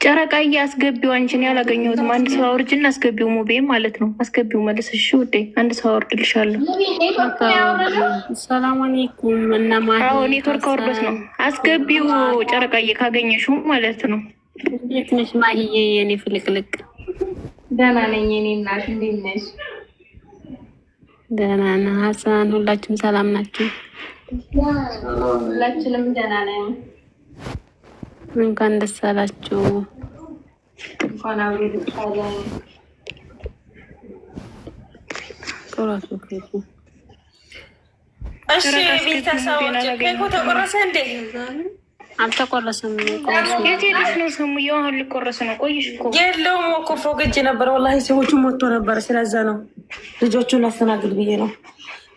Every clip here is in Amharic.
ጨረቃዬ አስገቢው። አንቺን ያላገኘሁትም አንድ ሰው አውርጅና አስገቢው። ሙቤ ማለት ነው። አስገቢው መልስ። እሺ ውዴ፣ አንድ ሰው አውርድልሻለሁ። ሰላም አለይኩም። አዎ ኔትወርክ አውርዶት ነው። አስገቢው ጨረቃዬ ካገኘሽው ማለት ነው። እንዴት ነሽ ማሂዬ? የኔ ፍልቅልቅ ደህና ነኝ። የኔ እናት እንዴት ነሽ? ደህና ነህ ሀሰን? ሁላችሁም ሰላም ናችሁ? ሁላችንም ደህና ነን። እንኳን ደስ አላችሁ። እንኳን አብሮ ደስ አለን። እሺ ቤተሰቦች ኬኩ ተቆረሰ እንዴ? አልተቆረሰም። የት ሄደሽ ነው? ሰሙዬው አሁን ሊቆረስ ነው። ቆይሽ እኮ የለውም እኮ ፎቅ እጅ ነበር። ወላሂ ሰዎቹ ሞቶ ነበር። ስለዛ ነው ልጆቹን ላስተናግድ ብዬ ነው።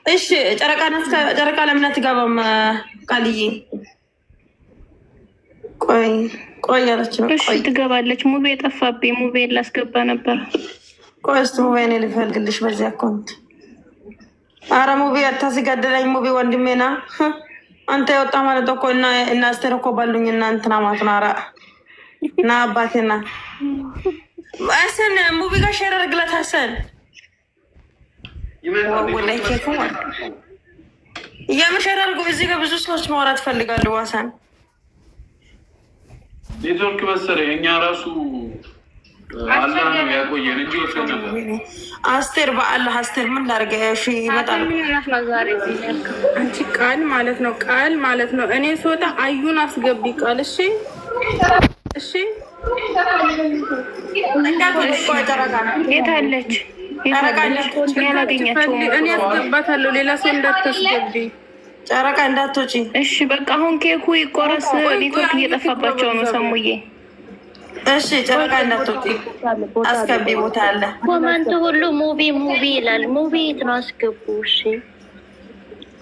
እሺ ጨረቃ ለምን አትገባም? ቃልዬ ቆይ ያለች ነው። እሺ ትገባለች። ሙቤ ጠፋብኝ። ሙቤ ላስገባ ነበር። ቆይ እስኪ ሙቤ እኔ ልፈልግልሽ በዚህ አካውንት። አረ ሙቤ አታስገድለኝ። ሙቤ ወንድሜና አንተ የወጣ ማለት እኮ እና አስቴር እኮ ባሉኝ እና እንትና ማለት ነው። አረ እና አባቴና ሀሰን ሙቤ ጋር ሼር አድርግላት። ሀሰን ወላሂ ኬኩ የምር አድርጎ እዚህ ጋር ብዙ ሰዎች ማውራት ፈልጋሉ። ሀሰን ኔትወርክ መሰለኝ እኛ ራሱ አላህ ነው ያቆየን እንጂ ወሰን ነበር። አስቴር በአላህ አስቴር ምን ላድርግ? እሺ ይመጣል። አንቺ ቃል ማለት ነው። እኔ ሶታ አዩን አስገቢ ቃል። እሺ የት አለች? እኔ አስገባታለሁ። ሌላ ሰው እንዳታስገቢ። ጨረቃ እንዳትወጪ እሺ። በቃ አሁን ኬኩ ይቆረስ። ኔትወርክ እየጠፋባቸው ነው ሰሙዬ። እሺ ጨረቃ እንዳትወጪ አስገቢ። ቦታ አለ። ኮመንት ሁሉ ሙቪ ይላል። ሙቪ የት ነው? አስገቡ። እሺ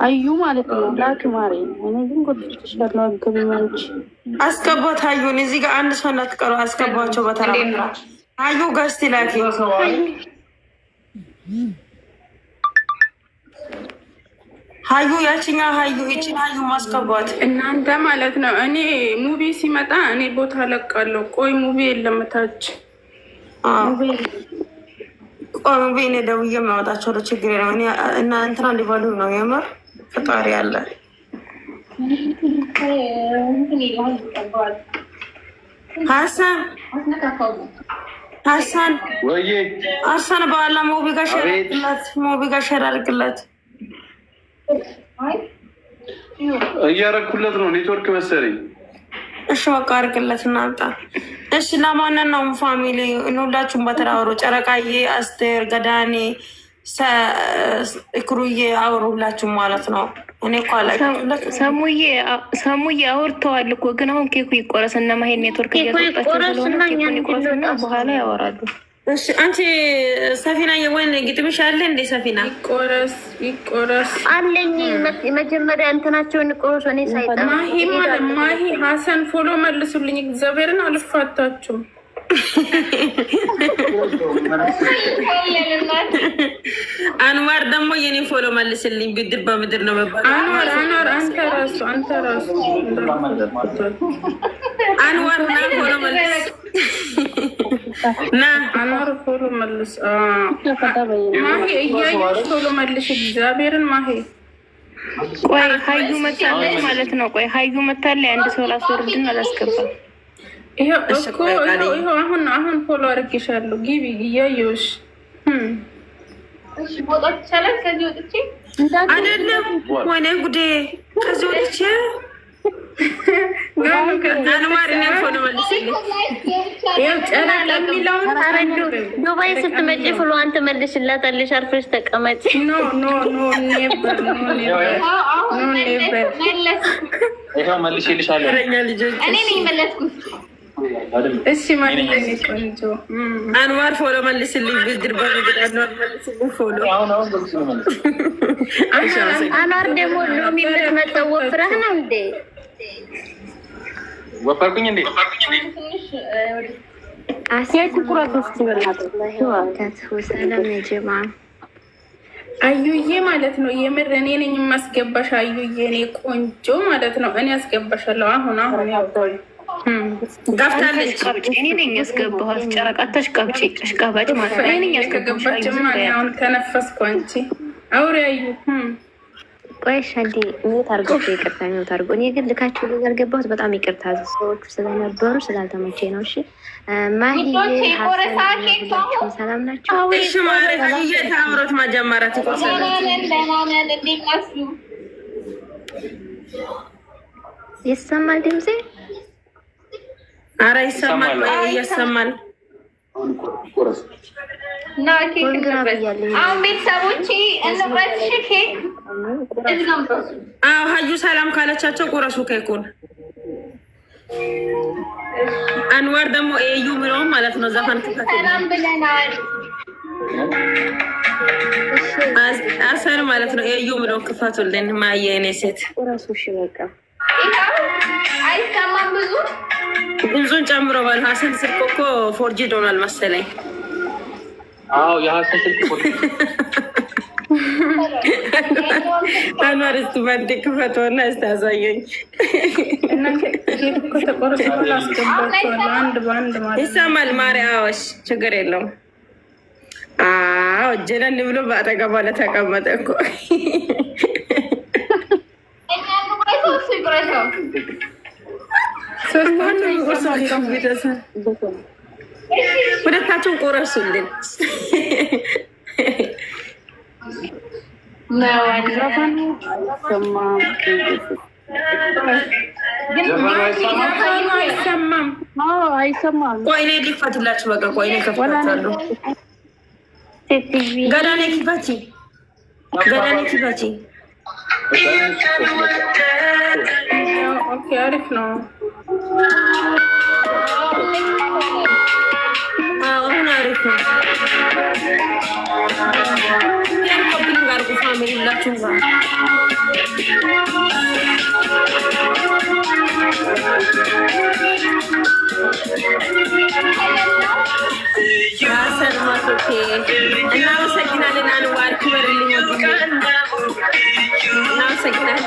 አዩ ማለት ነው። ላክ ማሪ እኔ ግን ጎትችሻለሁ። አስገቢማንች አስገቧት። አዩን እዚህ ጋር አንድ ሰው እንዳትቀሩ አስገቧቸው በተራ። አዩ ገስቲ ላኪ። ሀዩ ያችኛ ሀዩ ይችን ሀዩ ማስገቧት እናንተ ማለት ነው። እኔ ሙቪ ሲመጣ እኔ ቦታ ለቃለሁ። ቆይ ሙቪ የለምታች ቆይ ሙቪ እኔ ደውዬ የማወጣቸው ችግር ነው። እና እንትና እንዲባሉ ነው የምር ፈጣሪ አለ። ሀሰን በኋላ ሙቪ ጋር ሸር አድርግላት። እያረኩለት ነው። ኔትወርክ መሰለኝ። እሺ በቃ አድርግለት እናምጣ። እሺ ለማንን ነው ፋሚሊ? ሁላችሁም በተራወሩ ጨረቃዬ፣ አስቴር፣ ገዳኔ፣ እክሩዬ አውሩ ሁላችሁም ማለት ነው። እኔ እኮ ሰሙዬ አውርተዋል እኮ ግን አሁን ኬኩ ይቆረስ እና ማሄድ ኔትወርክ እያስወጣቸው ስለሆነ ኬኩን ይቆረስና በኋላ ያወራሉ። እሺ አንቺ ሰፊና የወይን ግጥምሽ አለ እንዴ? ሰፊና ይቆረስ አለኝ። መጀመሪያ እንትናቸውን ይቆረሱ። እኔ ሳይጣ ማሂ ሀሰን ፎሎ መልሱልኝ። እግዚአብሔርን አልፋታችሁም። አንዋር ደግሞ የኔ ፎሎ መልስልኝ። ብድር በምድር ነው መባል። አንዋር አንተ ራሱ አንዋር ና ፎሎ መልስ አኗር ፎሎ መልስ። ማሂ እያየሽ ፎሎ መልሽ። እግዚአብሔርን ማሂ ቆይ ሀዩ መታለች ማለት ነው። ቆይ ሀዩ መታለች። አንድ ሰው ላስወርድና አላስገባም። ይኸው እኮ ይኸው አሁን ፎሎ አድርጌሻለሁ። ግቢ እያየሁሽ። እሺ መውጣት ይቻላል? ከዚህ ወጥቼ አይደለም። ወይኔ ጉዴ! ከዚህ ወጥቼ ዱባይ ስትመጪ ፍሏን ትመልሽላታለሽ። አርፈሽ ተቀመጪ። መልሼልሻለሁ። እኔ ነኝ መለስኩት። እሺ ቆንጆ አንዋር ፎሎ መልስልኝ። ብድር በብድር አንዋር መልስልኝ ፎሎ። አንዋር ደግሞ ሎሚ የምትመጣው ወፍረህ ነው እንዴ? ወፈርኩኝ እንዴ? አዩዬ ማለት ነው። የምር እኔ ነኝ የማስገባሽ። አዩዬ እኔ ቆንጆ ማለት ነው። እኔ አስገባሻለሁ። አሁን ያው ገፍታለች። እኔ ነኝ ያስገባኋት። ጨረቃ ተሽቃብጪ ተሽቃባጭ ማለት ነው። እኔ ነኝ ያስገባሁት። አሁን ተነፈስኩ። አንቺ አውሪ አዩ ቆይሽ አንዴ ሞት አርጎ ይቅርታ ሞት አርጎ። እኔ ግን ልካችሁ ነገር ገባሁት። በጣም ይቅርታ ሰዎቹ ስለነበሩ ስላልተመቼ ነው። እሺ ማሂ ሰላም ናቸው? እሺ ማለት እየታምሮት መጀመሪያ ይሰማል ድምጼ? አረ ይሰማል፣ እየሰማል አሁን ቤተሰቦቼ እንቁረስ ኬክ ሀዩ ሰላም ካለቻቸው ቁረሱ ኬኩን። አንዋር ደግሞ ኤዩ ምለውም ማለት ነው ዘፈን ሰላም ብለናል። አሰር ማለት ነው ኤዩ ምለው ክፈቱልን። ማየ እኔ ሴት ቁረሱ። እሺ በቃ አይሰማም ብዙ ድምፁን ጨምሮ ባል ሀሰን ስልክ እኮ ፎርጂድ ሆኗል መሰለኝ። አዎ የሀሰን ስልክ አንዋር እስቲ ባንዴ ክፈቱና እስቲ አሳየኝ። ይሰማል ማርያዎች ችግር የለውም። አዎ ጀነን ብሎ በአጠገቧ ለተቀመጠ እኮ ሁለታቸውን ቆረሱልን። አይሰማም። ቆይ እኔ ሊፈትላችሁ በቃ ቆይ እኔ ከፍታታለሁ። ገዳኔ ክፈቺ፣ ገዳኔ ክፈቺ። ኦኬ አሪፍ ነው። አሁን አሪፍ ነው። ኮፒንግ አድርጉ ፋሚሊ ሁላችሁም ጋር ሰልማቶቼ እናመሰግናለን። አንዋር ክበርልኝ፣ እናመሰግናለን።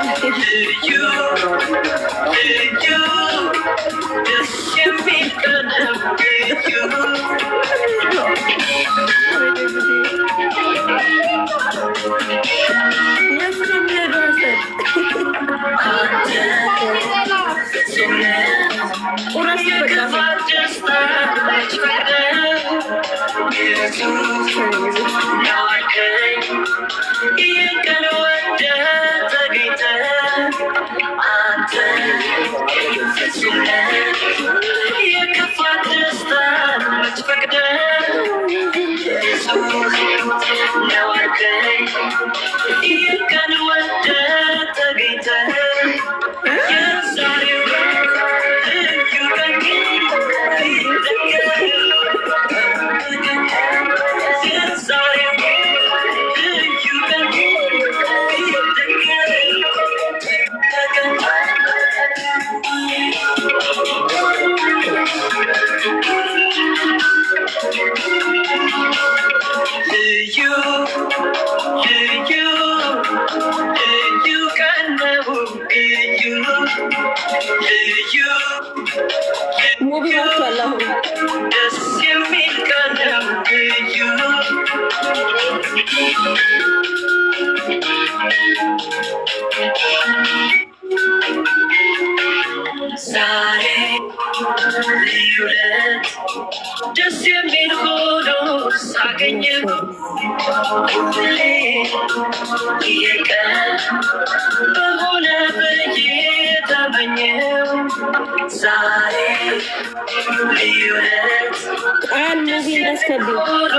ደስ የሚል ሆኖ ሳገኘው የቀን በሆነ ብዬ ተመኘው ዛሬ ልዩነት ሆኖ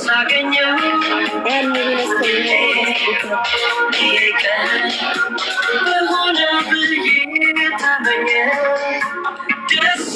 ሳገኘው የቀን በሆነ ብዬ ተመኘው ደስ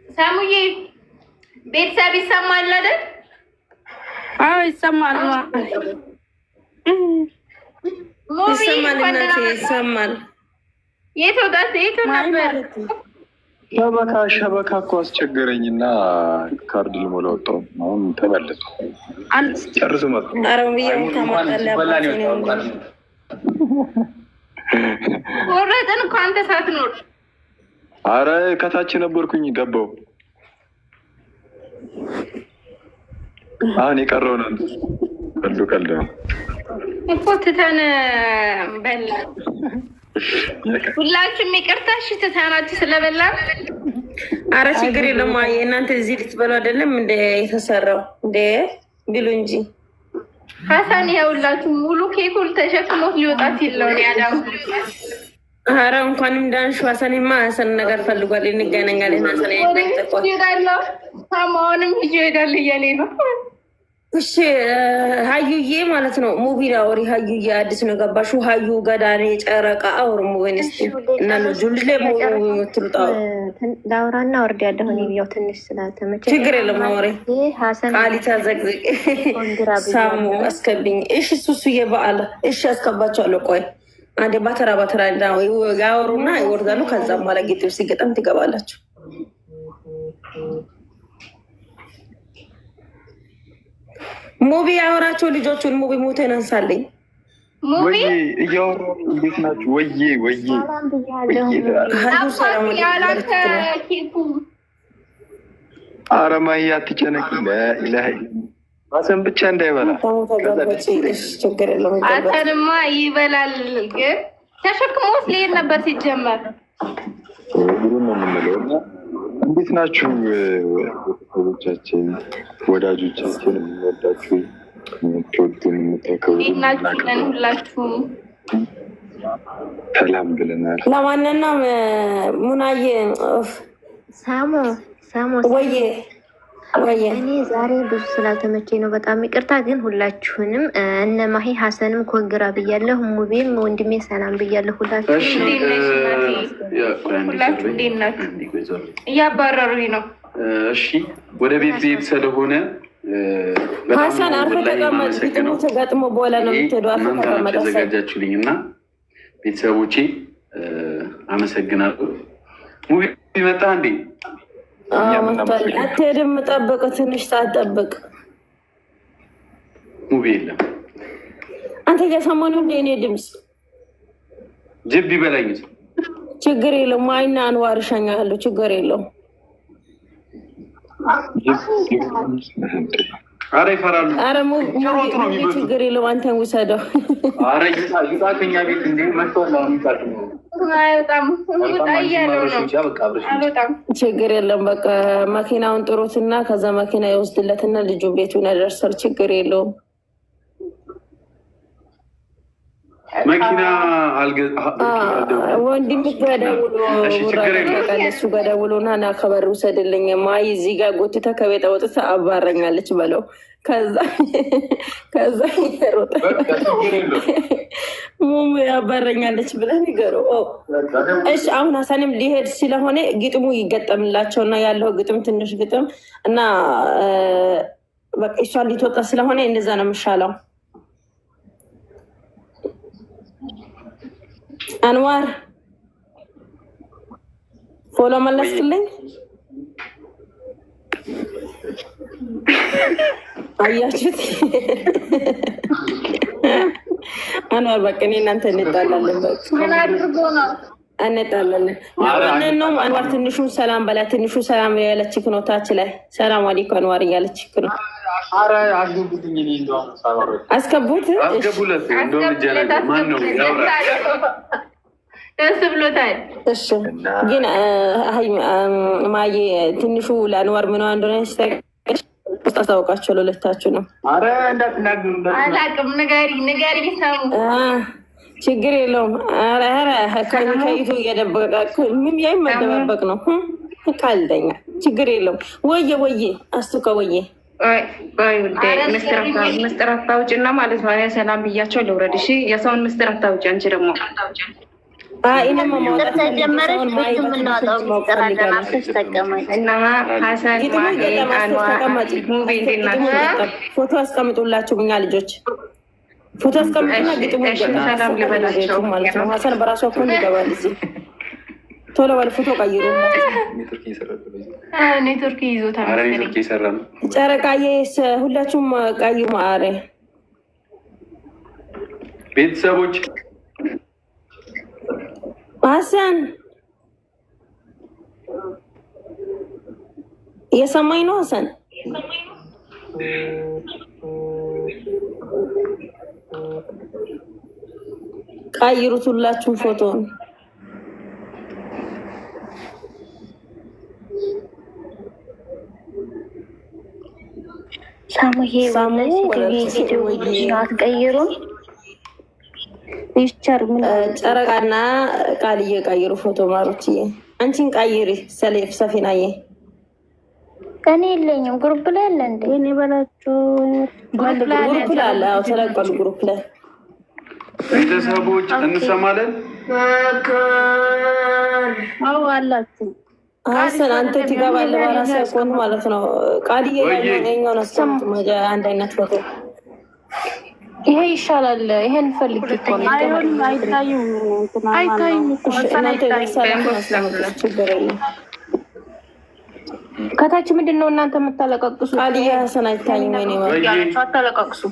ሳሙዬ ቤተሰብ ይሰማል አይደል? አዎ ይሰማል። ይሰማል። የት ወጣት የት ነበር? ሸበካ እኮ አስቸገረኝና ካርድ ልሞላ ወጣሁ። አሁን ተመለስኩ። ጨርሱ መጡ። ወረጥን እኮ አንተ ሳትኖር። አረ ከታች ነበርኩኝ ገባሁ። አሁን የቀረው ነው ቀልድ ነው እኮ ትተን በላ ሁላችሁም ይቅርታ። እሺ ትተናችሁ ስለበላ አረ ችግር የለም። እናንተ እዚህ ልትበሉ አይደለም እንደ የተሰራው እንደ ብሉ እንጂ ሀሳን ያውላችሁ ሙሉ ኬኩን ተሸክሞት ሊወጣት ይለው ያዳም። አረ እንኳንም ዳንሽ ሀሳንማ ሀሳን ነገር ፈልጓል። እንገናኛለን። ሀሳን ይሄዳለሁ ሳማውንም ይዤ እሄዳለሁ እያለ ነው። እሺ ሀዩዬ ማለት ነው። ሙቪ ላውሪ ሀዩዬ አዲስ ነው ገባሹ? ሀዩ ገዳኔ ጨረቃ አውር ሙቨንስ እና ጁልሌ ትሉጣው ላውራና ወርድ ያለሁ ያው ትንሽ ስላልተመቸ ችግር የለም። አውሪ ቃሊታ ዘግዝቅ ሳሙ አስከብኝ። እሺ ሱሱዬ በአለ እሺ አስከባቸዋለሁ። ቆይ አንዴ ባተራ ያወሩና ይወርዳሉ። ከዛም በኋላ ጌጥ ሲገጠም ትገባላችሁ። ሙቪ ያወራቸው ልጆቹን ሙቪ ሞቴን አንሳለኝ። ሙቪ እያወሩ እንዴት ናችሁ? ወዬ ኧረ ማሂ አትጨነቂ። ሀሰን ብቻ እንዳይበላ ችግር የለውም። ሀሰንማ ይበላል፣ ግን ተሸክሞት ሊሄድ ነበር ሲጀመር። ነው የምንለው። እንዴት ናችሁ ቤተሰቦቻችን፣ ወዳጆቻችን፣ የምንወዳችሁ የምትወዱን የምታከብሩን ሁላችሁም ሰላም ብለናል። ለማንኛውም ሙናዬ ሳሞ ወዬ እኔ ዛሬ ብዙ ስላልተመቸኝ ነው፣ በጣም ይቅርታ። ግን ሁላችሁንም እነ ማሂ ሀሰንም ኮንግራ ብያለሁ፣ ሙቤም ወንድሜ ሰላም ብያለሁ። ሁላችሁም እንዴት ናችሁ? እያባረሩኝ ነው። እሺ ወደ ቤት ስለሆነ ሀሰን አርፈ ተቀመጥ። ግጥሙ ተገጥሞ በኋላ ነው የምትሄደው። አርፈ ተቀመጥ። ተዘጋጃችሁልኝ እና ቤተሰቦቼ አመሰግናለሁ። ሙቤ መጣ እንዴ? አትሄድም? ጠብቅ፣ ትንሽ ሰዓት ጠብቅ። ሙቤ የለም። አንተ እያሰማሁ እንደ እኔ ድምፅ ጅብ ይበላኝ። ችግር የለውም። አይና አንዋር እሸኛለሁ። ችግር የለውም። አረ ይፈራሉ። አረ ችግር የለውም። አንተን ውሰደው። አረ ይጣ ከኛ ቤት እንደ መጥቷል። አሁን ይጣል ችግር የለም። በቃ መኪናውን ጥሩትና ከዛ መኪና ይወስድለትና ልጁ ቤቱን ያደርሳል። ችግር የለውም። መኪና ወንድም ገደውሎ እሱ ገደውሎና ና ከበር ውሰድልኝ ማይ እዚህ ጋር ጎትታ ከቤት አወጥታ አባረኛለች በለው። ከዛ ይሮጥ ሙሙ ያባረኛለች ብለን ይገሩ። እሺ አሁን ሀሳንም ሊሄድ ስለሆነ ግጥሙ ይገጠምላቸው እና ያለው ግጥም ትንሽ ግጥም እና በቃ እሷን ሊትወጣ ስለሆነ እንደዛ ነው የምሻለው። አንዋር ፎሎ መለስክልኝ? አያችሁት? አንዋር በቃ እኔ እናንተ እንጣላለን። በቃ እንጣላለን። ነው አንዋር ትንሹን ሰላም በላ። ትንሹ ሰላም ያለችክ ነው ታች ላይ ሰላም አለይኩም አንዋር እያለችክ ነው። አረ አስገቡትኝ። እኔ እንደው አስገቡት። አስገቡለት። እንደው ልጅ ማን ነው ያውራ? ደስ ብሎታል። እሺ ግን ማዬ ትንሹ ለአንዋር ምን እንደሆነ አስታውቃቸው ለሁለታችሁ ነው። አረ እንዳትናገሩ። አላቅም። ንገሪ ሰሙ። ችግር የለውም። ከይቱ እየደበቃ ምን መደባበቅ ነው። ቃልደኛ ችግር የለውም። ወየ አስቱካ ወየ ምስጢር አታውጭና ማለት ነው። ሰላም ብያቸው ልውረድ። እሺ የሰውን ምስጢር አታውጭ። አንቺ ደግሞ ተጀመረች ብዙ የምናወጣው ሚስጥር አለን። አፍሽ ተቀመጭ እና ሀሰን ፎቶ አስቀምጡላችሁ እኛ ልጆች ፎቶ አስቀምጡና ግጥሙ ማለት ነው። ሀሰን በራሱ እኮ ይገባል እዚህ ቶሎ በል ፎቶ ቀይሩ። ኔትወርክ ይዞታል። ጨረቃዬ ሁላችሁም ቀይሩ። ማአረ ቤተሰቦች ሀሰን እየሰማኝ ነው? ሀሰን ቀይሩት ሁላችሁም ፎቶን። ሳሙዬ አትቀይሩም? ጨረቃና ቃልዬ ቀይሩ ፎቶ። ማሮችዬ አንቺን ቀይሪ። ሰፊናዬ እኔ የለኝም። ግሩፕ ላይ አለ እንዴ? እኔ በላቸው ግሩፕ ላይ አለ። አዎ ተለቀሉ ግሩፕ ላይ ቤተሰቦች እንሰማለን። አዎ አላችሁ። ሀሰን አንተ ትገባለህ በራስህ አካውንት ማለት ነው። ቃልዬ ያኛውን አስቀምጥ አንድ አይነት ፎቶ። ይሄ ይሻላል። ይሄን ፈልግ እኮ ነው። አይታዩም። ከታች ምንድን ነው እናንተ የምታለቃቅሱ? ቃልዬ ሀሰን አይታይም። ወይኔ አታለቃቅሱ።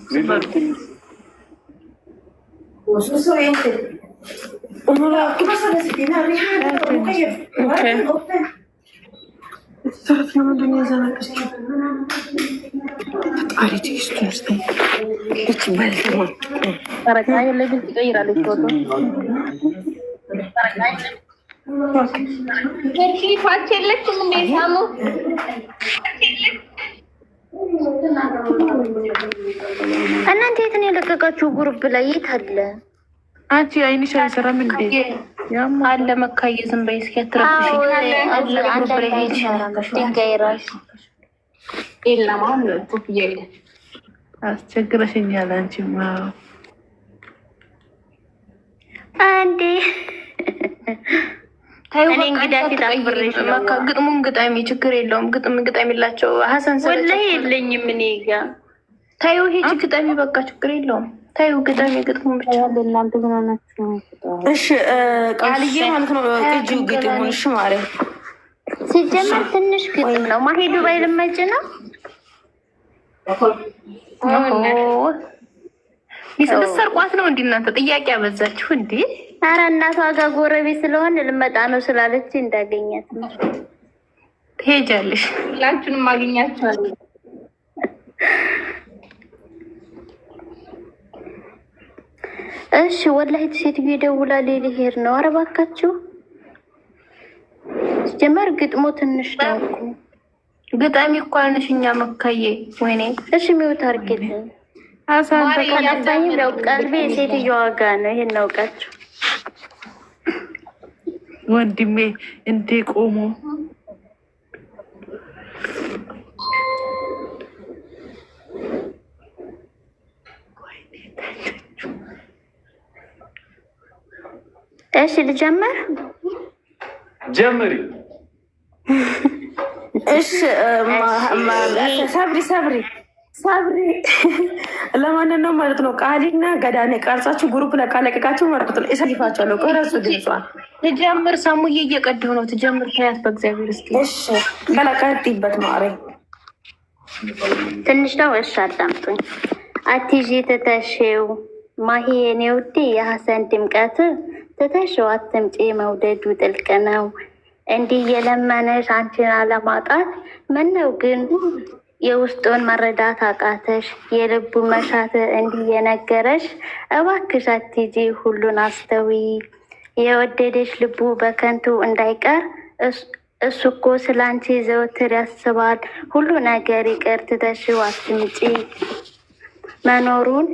እናንተ የት ነው የለቀቃችሁ? ግሩፕ ላይ የት አለ? አንቺ አይንሽ አይሰራም እንዴ? አለ መካዬ ዝም በይ እስኪ አትረብሽ። አስቸግረሽኛል። አንቺማ አንዴ ግጥሙን ግጣሚ ችግር የለውም። ግጥም ግጣሚላቸው ሀሰን ወላሂ የለኝም እኔ ጋ። ታዩ ሂጅ ግጣሚ በቃ ችግር የለውም። ታዩ ግጣሚ ግጥሙን ብቻ እናንተ ምን ሆናችሁ? እሺ ቃልዬ ማለት ነው። ቅጂው ግጥሙን እሺ ማለት ሲጀመር ትንሽ ግጥም ነው። ማሄዱ ባይልመጭ ነው ሰርቋት ነው እንዲ እናንተ ጥያቄ አበዛችሁ እንዴ? ኧረ እናቷ ጋር ጎረቤት ስለሆን ልመጣ ነው ስላለች እንዳገኛት ነው። ትሄጃለሽ። ሁላችሁንም አገኛችኋለሁ። እሺ ወላሂ ሴትዮ ደውላ ሊሄድ ነው። ኧረ እባካችሁ ጀመር ግጥሞ ትንሽ ነው እኮ ግጣሚ እኮ አልንሽ እኛ መካዬ። ወይኔ እሺ ሚውት አድርጊልኝ። አሳንተቀጣኝ ነው ቀልቤ ሴትዮዋ ጋር ነው። ይሄን አውቃችሁ ወንድሜ እንዴ ቆሞ እሺ ልጀምር። ጀምሪ። እሺ ሰብሪ ለማንን ነው ማለት ነው። ቃሊና ገዳኔ ቀርጻችሁ ግሩፕ ላይ ካለቀቃችሁ ማለት ነው። እሰልፋችኋለሁ። ቀረጹ ድምጿን ትጀምር። ሳሙዬ እየቀደው ነው። ትጀምር። ታያት በእግዚአብሔር እስኪ። እሺ ገላቀጥይበት ማሬ ትንሽ ነው። እሺ አዳምጡኝ። አትይዤ ትተሽው ማሂ የኔ ውዴ የሀሰን ድምቀት ትተሽው አትምጪ መውደዱ ጥልቅ ነው። እንዲህ የለመነሽ አንቺን አለማጣት ምነው ግን የውስጡን መረዳት አቃተሽ? የልቡ መሻት እንዲህ የነገረሽ እባክሽ አትሂጂ ሁሉን አስተዊ። የወደደሽ ልቡ በከንቱ እንዳይቀር እሱ እኮ ስላንቺ ዘወትር ያስባል። ሁሉ ነገር ይቅር ትተሽው አትምጪ መኖሩን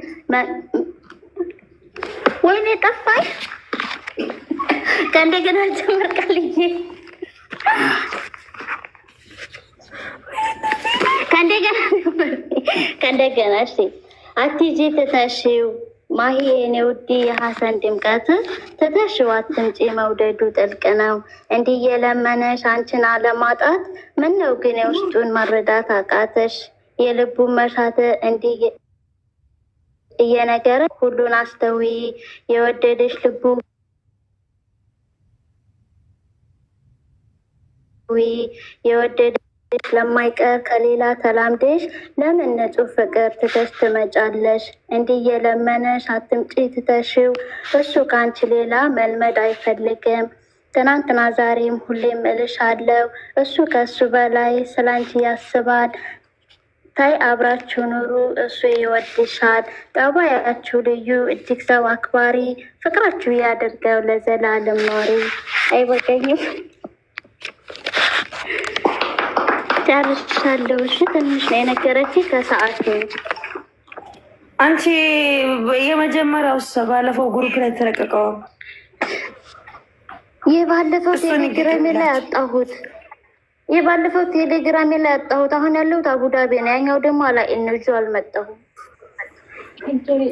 ወይኔ ጠፋኝ። ከእንደገና ጀምር ቃልዬ ከእንደገና እሺ። አትሂጂ ትተሽው ማሂ የኔ ውድ የሀሰን ድምቀት ትተሽው አትምጪ፣ መውደዱ ጥልቅ ነው። እንዲህ የለመነሽ አንቺን አለማጣት ምን ነው ግን የውስጡን መረዳት አቃተሽ? የልቡን መሻት እንዲህ እየነገረ ሁሉን አስተዊ የወደደሽ ልቡ የወደደሽ ለማይቀር ከሌላ ተላምደሽ ለምን ንጹህ ፍቅር ትተሽ ትመጫለሽ? እንዲህ የለመነሽ አትምጪ ትተሽው እሱ ከአንቺ ሌላ መልመድ አይፈልግም። ትናንትና ዛሬም ሁሌም እልሻለሁ እሱ ከእሱ በላይ ስላንቺ ያስባል። ታይ አብራችሁ ኑሩ እሱ ይወድሻል። ጠባያችሁ ልዩ እጅግ ሰው አክባሪ ፍቅራችሁ ያደርገው ለዘላለም ኖሪ። አይበቀኝም ጨርሻለሁ። እሺ ትንሽ ነው የነገረችኝ ከሰዓት አንቺ የመጀመሪያው ባለፈው ግሩፕ ላይ ተለቀቀው የባለፈው ቴሌግራሜ ላይ ያጣሁት አሁን ያለሁት አቡዳቢ ነው። ያኛው ደግሞ አላኢነጁ አልመጣሁም።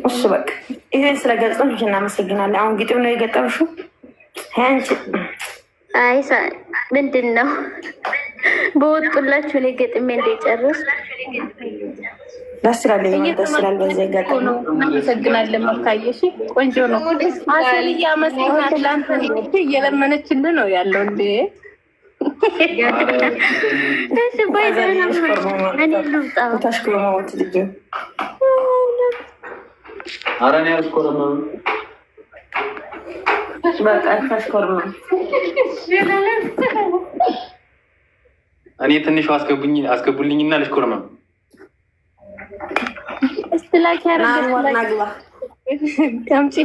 እሱ በቃ ይሄን ስለገለጽሽ እናመሰግናለን። አሁን ግጥም ነው የገጠምሽው አንቺ? አይ ምንድን ነው በወጡላችሁ እኔ ገጥሜ እንደጨርስ ደስ ይላል። ደስ ይላል። በዚህ ገጠም ነው። እናመሰግናለን። መካየሽ ቆንጆ ነው። አሰል እያመሰግናት ላንተ እየለመነችልን ነው ያለው እንዴ ደስ ባይዘና እኔ ልውጣ ታሽኮረማት ልጅ አረን ያስኮረማው በቃ ታሽኮረማ እኔ ትንሽ አስገቡልኝና ልሽኮረማ እስላክ ያረጋግጥ ናግባ ከምጪ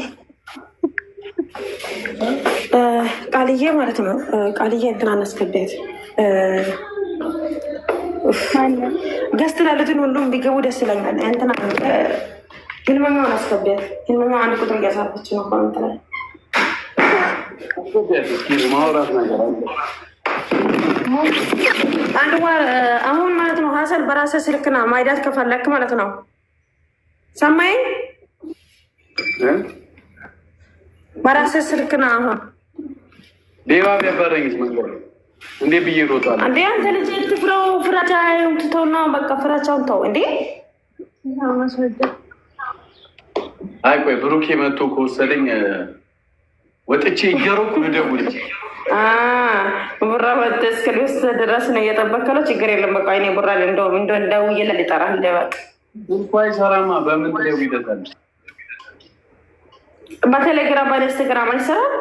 ቃልዬ ማለት ነው። ቃልዬ እንትን አናስገቢያት ገስት ላሉትን ሁሉም ቢገቡ ደስ ይለኛል። እንትና ህልመኛውን አስገቢያት። ህልመኛው አንድ ቁጥር እያሳፈች ነው ኮመንት ላይ ማውራት ነገር አለ። አንድ አሁን ማለት ነው ሀሰን በራስህ ስልክና ማይዳት ከፈለክ ማለት ነው ሰማይ በራስህ ስልክና አሁን ሌባ ቢያባረኝስ መንገድ እንዴ ብዬ ሮጣለሁ እንዴ? አንተ ልጅ ትፍራው ፍራቻውን ትተውና በቃ ፍራቻውን ተው እንዴ። አይ ቆይ ብሩኬ መጥቶ ከወሰደኝ ወጥቼ እየሮኩ ልደውል ቡራ ወጥ እስከ ድረስ ነው እየጠበከለው። ችግር የለም በቃ እኔ ቡራ እንደውዬ ልጠራህ እንደበቅ እንኳን ሰራማ በምን ትደውይ ይደታል? በቴሌግራም በኢንስታግራም አይሰራም።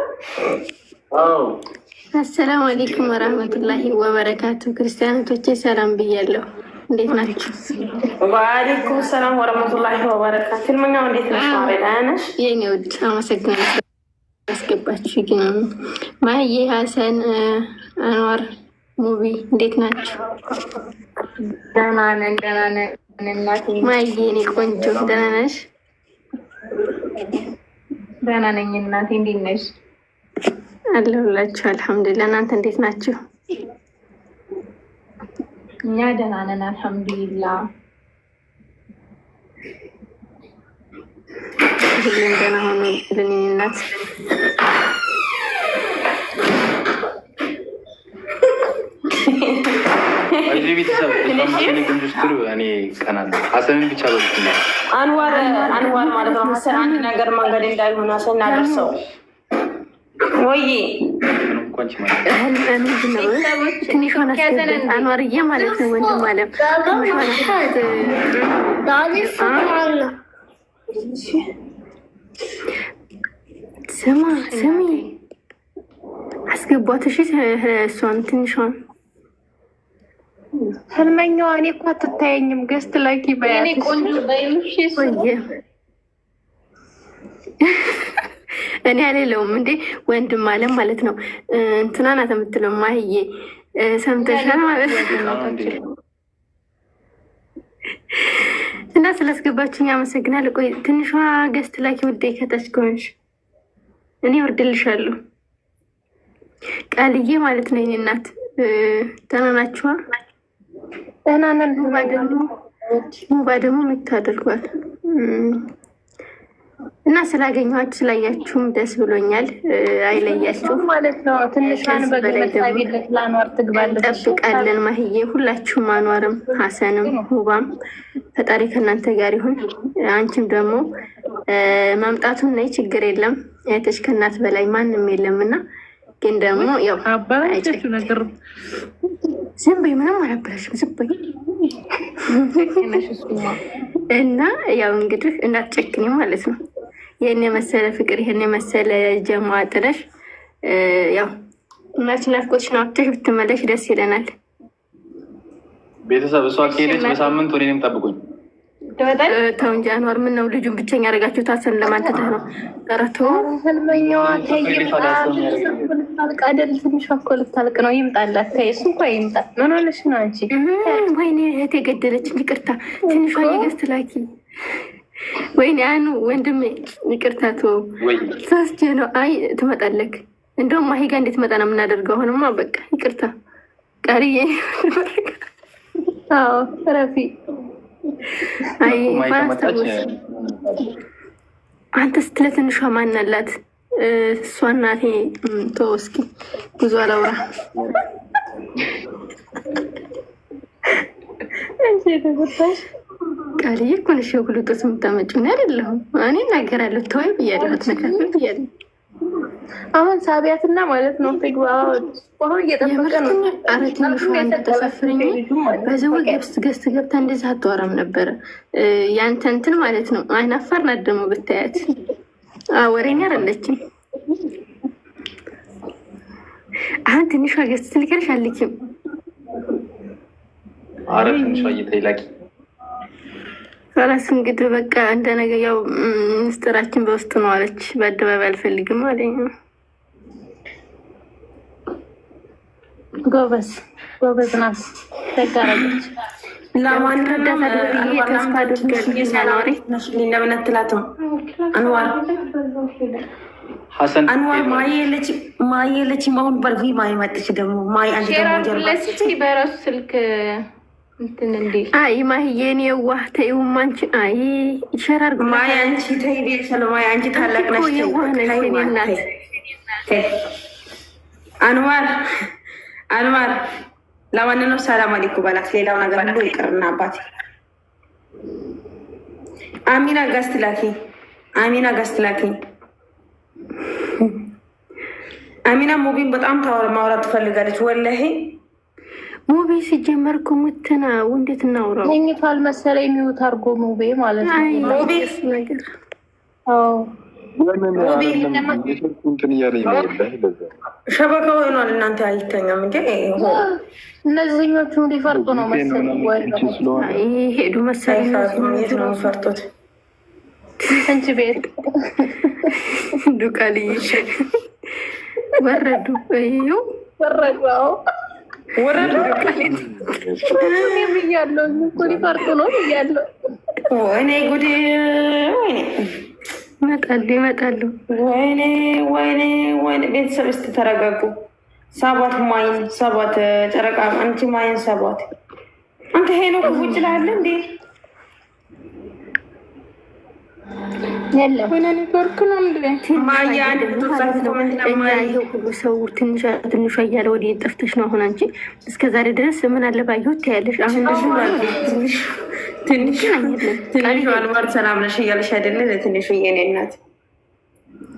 አዎ አሰላሙ አለይኩም ወራህመቱላሂ ወበረካቱ። ክርስቲያኖቼ ሰላም ብያለሁ። እንዴት ናችሁ? ወአለይኩም ሰላም ወራህመቱላሂ ወበረካቱ። ህልመኛው እንዴት ነሽ? ማረዳነሽ የኔ ውድ አመሰግናለሁ። አስገባችሁ ግን ማየ ሀሰን አንዋር ሙቪ እንዴት ናችሁ? ደህና ነን እናቴ። ማየ እኔ ቆንጆ ደህና ነሽ? ደህና ነኝ እናቴ። እንዴት ነሽ? አለሁላችሁ አልሐምዱሊላህ። እናንተ እንዴት ናችሁ? እኛ ደህና ነን አልሐምዱሊላህ። ሁሉም ደህና ሆኖ ልኝ እናት እዚህ ቤተሰብ ኢንዱስትሪ እኔ ቀናል ሀሰንን ብቻ በልኩኝ። አንዋር ማለት ነው። ሀሰን አንድ ነገር መንገድ እንዳይሆን ሀሰን አደርሰው ወይ ትንሿን አስገባት አንዋርዬ ማለት ነው። ወንድም አለም ስሚ አስገቧት እሺ። እሷን ትንሿን ህልመኛዋ እኔ እኮ አትታየኝም። ገስት ላኪ በያኔ ቆንጆ በይምሽ እኔ አልለውም እንዴ ወንድም አለም ማለት ነው። እንትና ናት የምትለው ማህዬ ሰምተሻል ማለት ነው። እና ስላስገባችሁኝ አመሰግናለሁ። ቆይ ትንሿ ገስት ላኪ ውዴ ከታች ከሆንሽ እኔ ወርድልሻለሁ። ቃልዬ ማለት ነው የኔ እናት ደህና ናችኋ? ደህና ነን። ሙባ ደግሞ የምታደርጓል እና ስላገኘኋችሁ ስላያችሁም ደስ ብሎኛል። አይለያችሁም ማለት ነው። ትንሿን በግለሰቤለት ለአኗር ትግባለች እንጠብቃለን። ማህዬ ሁላችሁም፣ አኗርም፣ ሀሰንም፣ ሁባም ፈጣሪ ከእናንተ ጋር ይሁን። አንቺም ደግሞ ማምጣቱን ነይ፣ ችግር የለም። አይተሽ ከእናት በላይ ማንም የለም እና ግን ደግሞ ያው አባላችሁ ነገር ዝም በይ፣ ምንም አላበላሽም፣ ዝም በይ እና ያው እንግዲህ እንዳትጨክኒ ማለት ነው። ይህን የመሰለ ፍቅር ይህን የመሰለ ጀማ ጥለሽ ያው እናችን ናፍቆትሽን አውጥተሽ ብትመለሽ ደስ ይለናል። ቤተሰብ እሷ ከሄደች በሳምንት እኔንም ጠብቁኝ። ተው እንጂ አንዋር፣ ምን ነው ልጁን ብቸኛ ያደረጋችሁት? ሀሰን ለማንተተህ ነው ቀረቶ ህልመኛዋ ተይልቃደል ትንሿ እኮ ልታልቅ ነው። ይምጣላት፣ ተይ እሱ እንኳ ይምጣ። ምን ሆነሽ ነው አንቺ? ወይኔ እህቴ ገደለች። ይቅርታ ትንሿ የገዝት ላኪ። ወይኔ አኑ ወንድሜ ይቅርታ ተወው፣ ሳስቼ ነው። አይ ትመጣለክ። እንደውም ማሂ ጋር እንዴት መጣ ነው የምናደርገው? አሁንማ በቃ ይቅርታ ቀርዬ። አዎ ረፊ አይ ማስተውስ አንተ ስትለ ትንሿ ማን አላት? እሷ እናቴ ተወው እስኪ ብዙ አላውራ። እንጂ ተጎታሽ ቃልዬ እኮ ነሽ ሁሉ ጦስ የምታመጪው ነው አይደለሁም? እኔ እናገራለሁ። ተወይ ብያለሁ፣ አትነካከል ብያለሁ። አሁን ሳቢያትና ማለት ነው ትግባ አሁን እየጠበቀ ነው። ኧረ ትንሿ ተሰፍርኝ በዘወ ገስት ገብታ እንደዛ አታወራም ነበረ። ያንተ እንትን ማለት ነው። አይናፋር ናት ደግሞ ብታያት። ወሬኛ አይደለችም። አሁን ትንሿ ገስት ትልከልሽ አልክም። ኧረ ትንሿ እየተይላቂ ፈረስ እንግዲህ በቃ እንደ ነገ ያው ምስጢራችን በውስጥ ነው አለች። በአደባባይ አልፈልግም አለኝ። ጎበዝ ናት፣ ተጋረገች። ለማን ተስፋ አድርገናሪ ለምነት ትላትም አንዋር ሀሰን አንዋር ማየ የለችም። አሁን በርቪ ማየ መጥች ደግሞ ማየ አንድ ደግሞ ጀርባ በራሱ ስልክ እንትን እንዴ አይ ማህዬ እኔ የዋህ ተይው አንቺ አይ ይሸራር ማይ አንቺ ተይ ቤተሰብ ማይ አንቺ ታላቅ ነሽ። የዋህ ነሽ የኔ እናት። አንዋር ለማን ነው ሰላም አለይኩም በላት። ሌላው ነገር ሁሉ ይቅርና አባቴ አሚና ጋስትላኪ አሚና ሙቢን በጣም ማውራት ትፈልጋለች ወላሂ። ሙቤ ሲጀመር እኮ ሙትና እንዴት እናውራው? ተኝቷል መሰለኝ የሚውት አድርጎ ሙቤ ማለት ነው። ሙቤ ነገር እንትን እያለኝ ነው። ሸበካው ሆኗል። እናንተ አይተኛም እንጂ እነዚህኞቹ እንዲፈርጡ ነው መሰለኝ። ሄዱ መሰለኝ ነው ፈርጦት እንጂ ቤት ዱቃልይ ወረዱ ወረዱ ብያለሁ እኮ ሊፈርጡ ነው ብያለሁ። ወይኔ ጉዴ! ወይኔ ይመጣሉ። ወይኔ ቤተሰብ እስቲ ተረጋጉ። ሰባት ጨረቃ አንቺ ማይን ሰባት አንተ ሄኖ ውጭ ላለ እንዴ የለም ሆነ ኔትወርክ ነው እንዴ? ማያ አንድ ሁሉ ሰው ትንሿ እያለ ወደ ጠፍተሽ ነው። አሁን አንቺ እስከ ዛሬ ድረስ ምን አለ ባየሁት ያለሽ አሁን ትንሽ አንዋር ሰላም ነሽ እያለሽ አይደለ? ለትንሹ የኔ እናት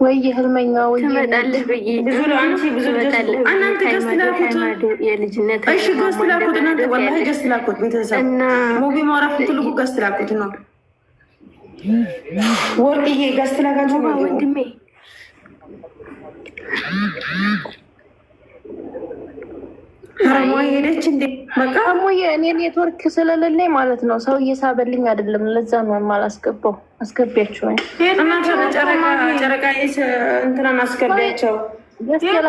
ወይ ህልመኛ ወይ ትመጣለህ ብዬ ብዙ አንቺ ብዙ ትመጣለህ። እናንተ ገስላኩት የልጅነት እሺ፣ ገስላኩት እናንተ ወላሂ ገስላኩት ቤተሰብ እና ሙቢ ማራፍ ትልቁ ገስላኩት ነው። ወርቅዬ ገስላጋችሁ ወንድሜ ሀረሟ ሄደች እንዴ? በቃ እኔ ኔትወርክ ስለሌለኝ ማለት ነው ሰው እየሳበልኝ አይደለም። ለዛ ነው የማላስገባው። አስገቢያቸው እናንተ ጨረቃ እንትናን አስገቢያቸው። ገስላ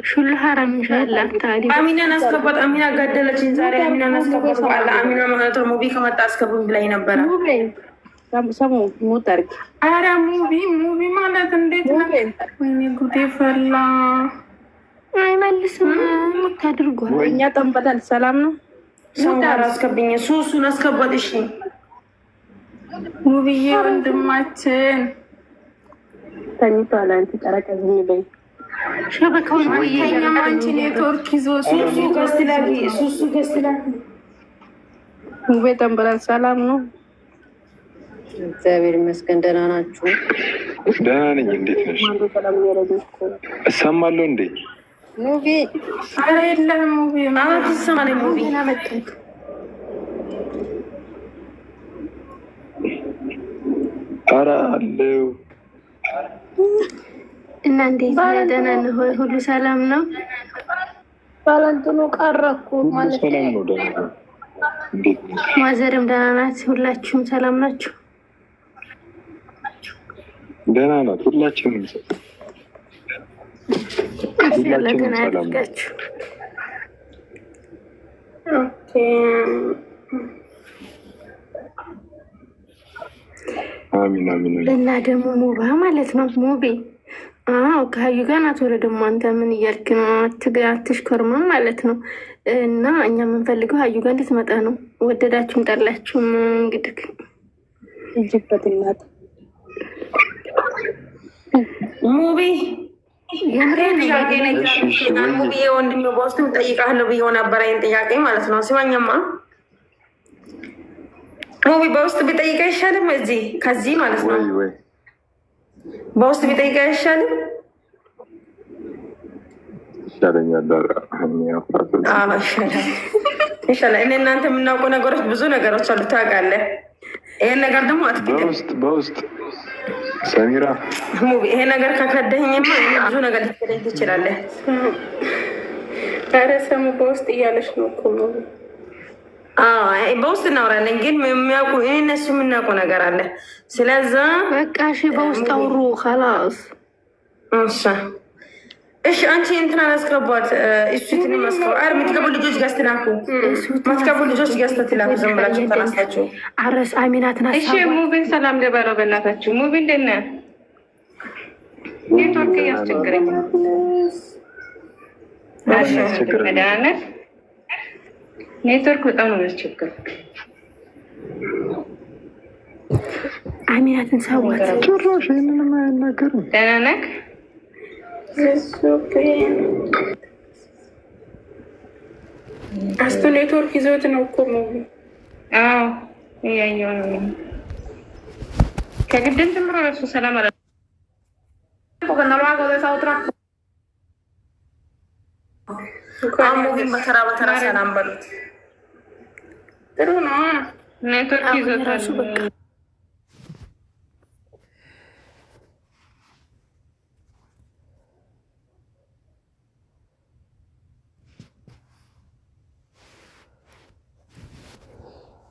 ሹል ሀራም እንሻላ አሚናን አስገባት። አሚና ገደለችን ዛሬ። አሚናን አስገባት። ቃለ አሚና ማለት ሙቢ ከመጣ አስገቡኝ ብላኝ ነበረ። ሰሙ ሙጠርቅ አረ ሙቢ ማለት እንዴት ነው? ወይኔ ጉዴ ፈላ። አይመልስም ታድርጓል። እኛ ጠንበታል። ሰላም ነው። ሰው ጋር አስገብኝ። ሱሱን አስገባት። እሺ ውብዬ ወንድማችን ተኝቷል። አንቺ ጨረቃ ዝም በይ። ሸበካውን ተኛም አንቺ ኔትወርክ ይዞ ሱሱ ገስትላል ሱሱ ገስትላል ውቤ ተንበላል። ሰላም ነው? እግዚአብሔር ይመስገን። ደህና ናችሁ? ደህና ነኝ። እንዴት ነሽ? እሰማለሁ እንዴ? ሙቪ ኧረ የለህም ሙቪ አሁን ትሰማለኝ ሙቪ ኧረ አለው እና እንዴት ደህና ነው? ሁሉ ሰላም ነው? ባለንትኑ ቀረኩ ማለት ሰላም ነው። ደህና ነው። እንዴት ነው? ማዘርም ደህና ናት? ሁላችሁም ሰላም ናችሁ? ደህና ናት። ሁላችንም ደህና ሰላም ነው። ያድርጋችሁ። አሚን አሚን። እና ደግሞ ሙባ ማለት ነው ሙቤ ከሀዩ ጋር ናት። ወደ ደግሞ አንተ ምን እያልክ ነው? አትሽከርምም ማለት ነው። እና እኛ የምንፈልገው ሀዩ ጋር እንድትመጣ ነው። ወደዳችሁም ጠላችሁም እንግዲህ እጅበትናት ሙቪ ሙቪ ወንድሜ በውስጥም ጠይቃለሁ ብዬ ነበረ። ይሄን ጥያቄ ማለት ነው። ሲማኛማ ሙቪ በውስጥ ቢጠይቅ አይሻልም? እዚህ ከዚህ ማለት ነው። በውስጥ ቢጠይቅ አይሻልም? ይሻላል። እኔ እናንተ የምናውቀው ነገሮች ብዙ ነገሮች አሉ ታውቃለህ። ይሄን ነገር ደግሞ አትክድም። በውስጥ ሰሚራ ሙቪ ይሄ ነገር ከከደኝማ ብዙ ነገር ልትከደኝ ትችላለህ። ኧረ ሰሙ በውስጥ እያለች ነው እኮ ሙቪ። በውስጥ እናወራለን፣ ግን የሚያውቁ እነሱ የምናውቀው ነገር አለ። ስለዛ በቃ እሺ፣ በውስጥ አውሩ ኸላስ። እሺ አንቺ እንትናን አስገቧት። እሱትን መስከሩ የምትገቡ ልጆች ገዝትላኩ፣ የምትገቡ ልጆች ገዝተት ላኩ። ዝም ብላችሁ ተነሳችሁ አረስ አሚናትን እሺ ሙቪን ሰላም ልበለው በእናታችሁ። ሙቪ እንደት ነህ? ኔትወርክ እያስቸገረኝ ነው። ደህና ነህ? ኔትወርክ በጣም ነው የሚያስቸግረው። አሚናትን ሰዋት። ጭራሽ ይህንንም አይናገርም። ደህና ነህ? አስቶ ኔትወርክ ይዞት ነው እኮ ሙቪ። አዎ እያየሁ ነው። ከግድም ጀምሮ እሱ ሰላም አለ ሙቪን በተራ በተራ ሰላም በሉት። ጥሩ ነው። ኔትወርክ ይዞታል።